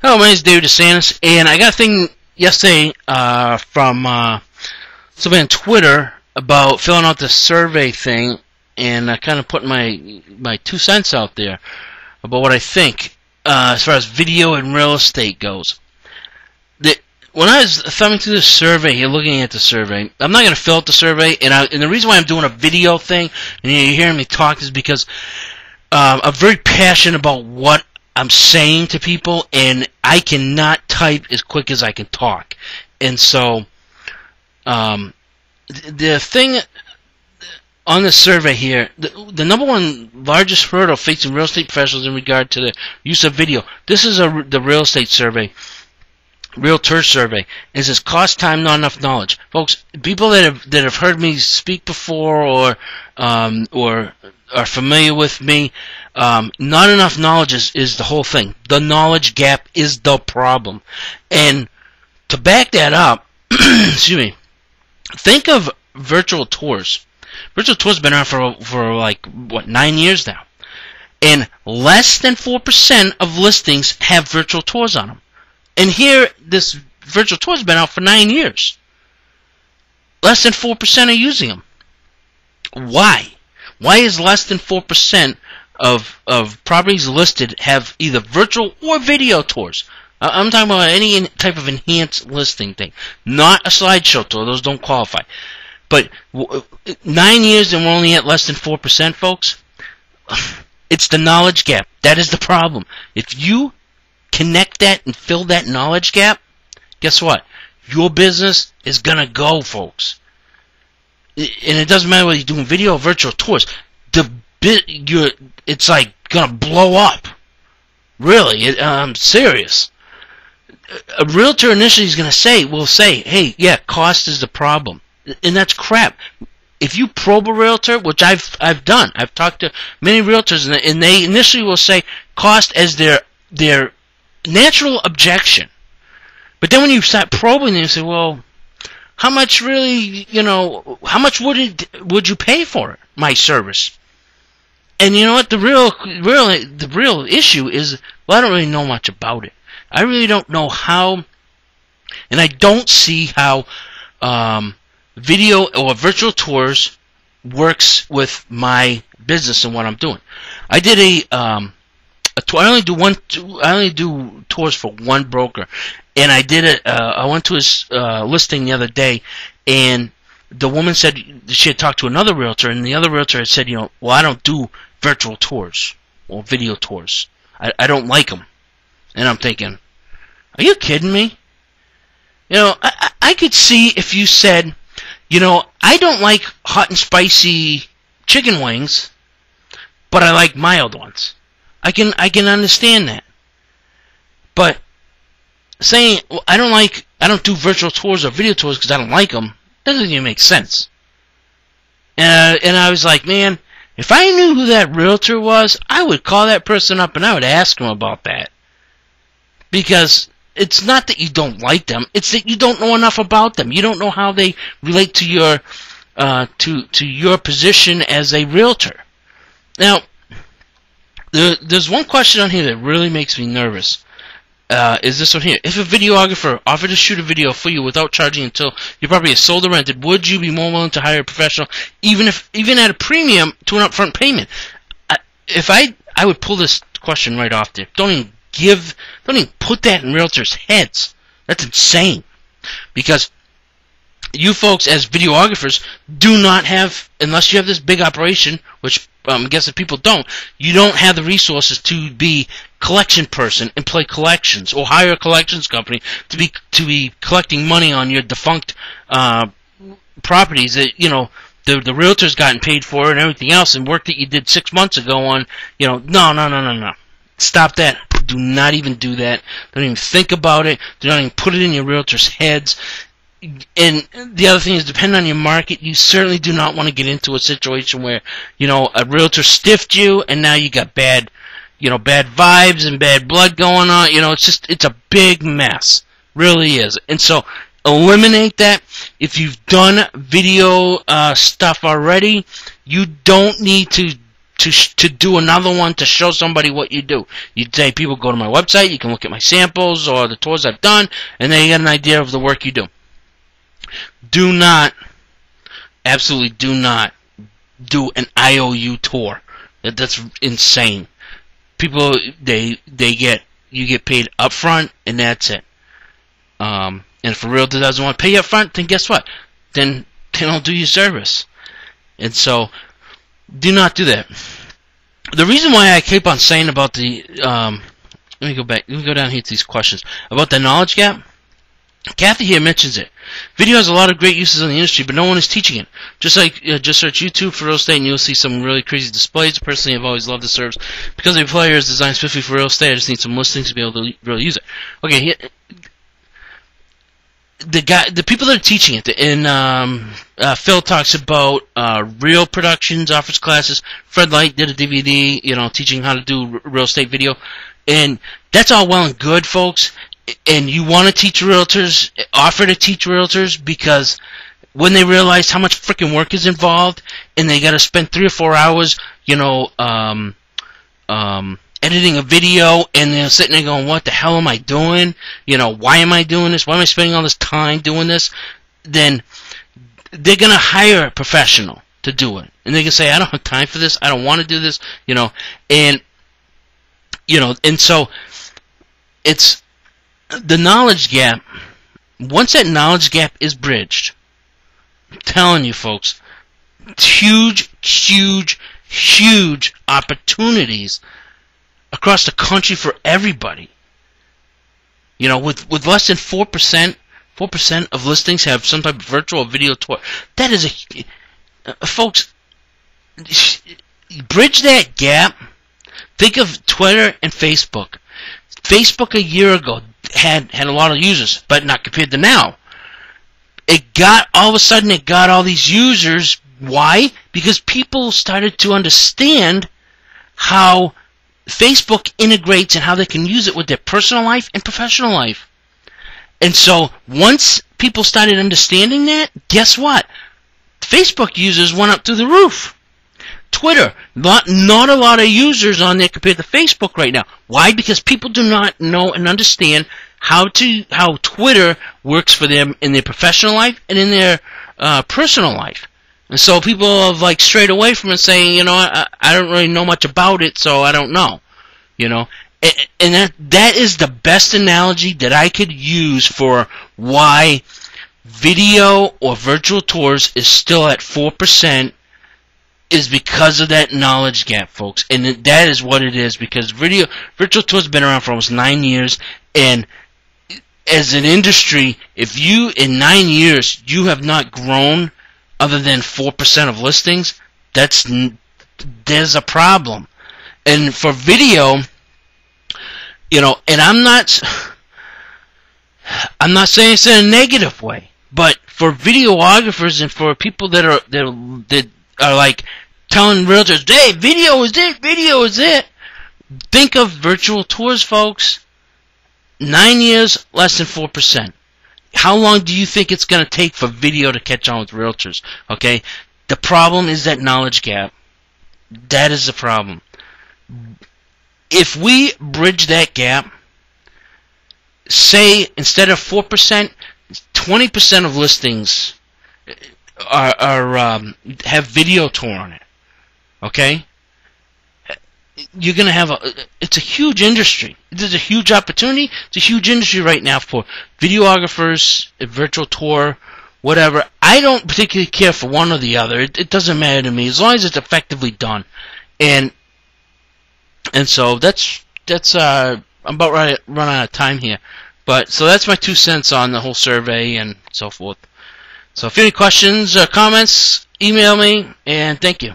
Hello, my name is David Desantis, and I got a thing yesterday from somebody on Twitter about filling out the survey thing, and I kind of put my 2 cents out there about what I think as far as video and real estate goes. When I was thumbing through the survey here, looking at the survey, I'm not going to fill out the survey, and the reason why I'm doing a video thing, and you're hearing me talk, is because I'm very passionate about what I'm saying to people, and I cannot type as quick as I can talk. And so, the thing on the survey here, the number one largest hurdle facing real estate professionals in regard to the use of video, this is the real estate survey, realtor survey, is this cost, time, not enough knowledge. Folks, people that have heard me speak before or are familiar with me, not enough knowledge is the whole thing. The knowledge gap is the problem. And to back that up, excuse me, think of virtual tours. Virtual tours have been around for like, what, 9 years now. And less than 4% of listings have virtual tours on them. And here, this virtual tour has been out for 9 years. Less than 4% are using them. Why? Why is less than 4% of properties listed have either virtual or video tours? I'm talking about any type of enhanced listing thing. Not a slideshow tour. Those don't qualify. But 9 years and we're only at less than 4%, folks. It's the knowledge gap. That is the problem. If you connect that and fill that knowledge gap, guess what? Your business is going to go, folks. And it doesn't matter whether you're doing video or virtual tours. It's like going to blow up. Really, I'm serious. A realtor initially is going to will say, hey, yeah, cost is the problem. And that's crap. If you probe a realtor, which I've done, I've talked to many realtors, and they initially will say cost as their natural objection. But then when you start probing them, you say, well, how much really, how much would you pay for it, my service? And you know what, the real issue is, well, I don't really know much about it. I really don't know how, and I don't see how video or virtual tours works with my business and what I'm doing. I did I only do tours for one broker, and I did it. I went to his listing the other day, and the woman said she had talked to another realtor, and the other realtor had said, well, I don't do virtual tours or video tours. I don't like them. And I'm thinking, are you kidding me? I could see if you said, I don't like hot and spicy chicken wings, but I like mild ones. I can understand that. But saying, well, I don't do virtual tours or video tours because I don't like them, doesn't even make sense. And I was like, man, if I knew who that realtor was, I would call that person up and I would ask him about that. Because it's not that you don't like them, it's that you don't know enough about them. You don't know how they relate to your to your position as a realtor. Now, there's one question on here that really makes me nervous. Is this one here? If a videographer offered to shoot a video for you without charging until your property is sold or rented, would you be more willing to hire a professional, even at a premium, to an upfront payment? I would pull this question right off there. Don't even put that in realtors' heads. That's insane. Because you folks, as videographers, do not have, unless you have this big operation, which I guess if people don't, you don't have the resources to be collection person and play collections, or hire a collections company to be collecting money on your defunct properties that the realtor's gotten paid for and everything else, and work that you did 6 months ago on. No. Stop that. Do not even do that. Don't even think about it. Do not even put it in your realtors' heads. And the other thing is, depending on your market, you certainly do not want to get into a situation where, a realtor stiffed you and now you got bad vibes and bad blood going on. It's a big mess. Really is. And so, eliminate that. If you've done video stuff already, you don't need to to do another one to show somebody what you do. You'd say, people go to my website, you can look at my samples or the tours I've done, and then you get an idea of the work you do. Do not, absolutely do not do an IOU tour. That's insane. People, you get paid up front, and that's it. And if a realtor doesn't want to pay you up front, then guess what? Then they don't do your service. And so, do not do that. The reason why I keep on saying about the, let me go back, let me go down here to these questions. About the knowledge gap, Kathy here mentions it. Video has a lot of great uses in the industry, but no one is teaching it. Just search YouTube for real estate and you'll see some really crazy displays. Personally, I've always loved the service. Because the player is designed specifically for real estate, I just need some listings to be able to really use it. Okay, here, the people that are teaching it, and Phil talks about Real Productions, offers classes. Fred Light did a DVD, teaching how to do real estate video, and that's all well and good, folks. And you want to teach realtors, offer to teach realtors, because when they realize how much freaking work is involved, and they got to spend 3 or 4 hours, editing a video, and they're sitting there going, what the hell am I doing? Why am I doing this? Why am I spending all this time doing this? Then they're going to hire a professional to do it. And they can say, I don't have time for this. I don't want to do this. And so it's the knowledge gap. Once that knowledge gap is bridged, I'm telling you, folks, huge opportunities across the country for everybody. With less than 4% of listings have some type of virtual video tour. That is folks, bridge that gap. Think of Twitter and Facebook. Facebook a year ago had a lot of users, but not compared to now. All of a sudden it got all these users. Why? Because people started to understand how Facebook integrates and how they can use it with their personal life and professional life. And so once people started understanding that, guess what? Facebook users went up through the roof. Twitter, not a lot of users on there compared to Facebook right now. Why? Because people do not know and understand how Twitter works for them in their professional life and in their personal life. And so people have strayed away from it, saying, I don't really know much about it, so I don't know. And that is the best analogy that I could use for why video or virtual tours is still at 4%, is because of that knowledge gap, folks. And that is what it is, because virtual tours have been around for almost 9 years, and as an industry, if you, in 9 years, you have not grown other than 4% of listings, there's a problem. And for video, and I'm not saying it's in a negative way, but for videographers and for people that are telling realtors, hey, video is it, think of virtual tours, folks. 9 years, less than 4%. How long do you think it's going to take for video to catch on with realtors? Okay? The problem is that knowledge gap. That is the problem. If we bridge that gap, say instead of 4%, 20% of listings have video tour on it. Okay? You're going to have it's a huge industry. There's a huge opportunity. It's a huge industry right now for videographers, a virtual tour, whatever. I don't particularly care for one or the other. It doesn't matter to me as long as it's effectively done. And so that's I'm about ready to run out of time here. But so that's my 2 cents on the whole survey and so forth. So if you have any questions or comments, email me, and thank you.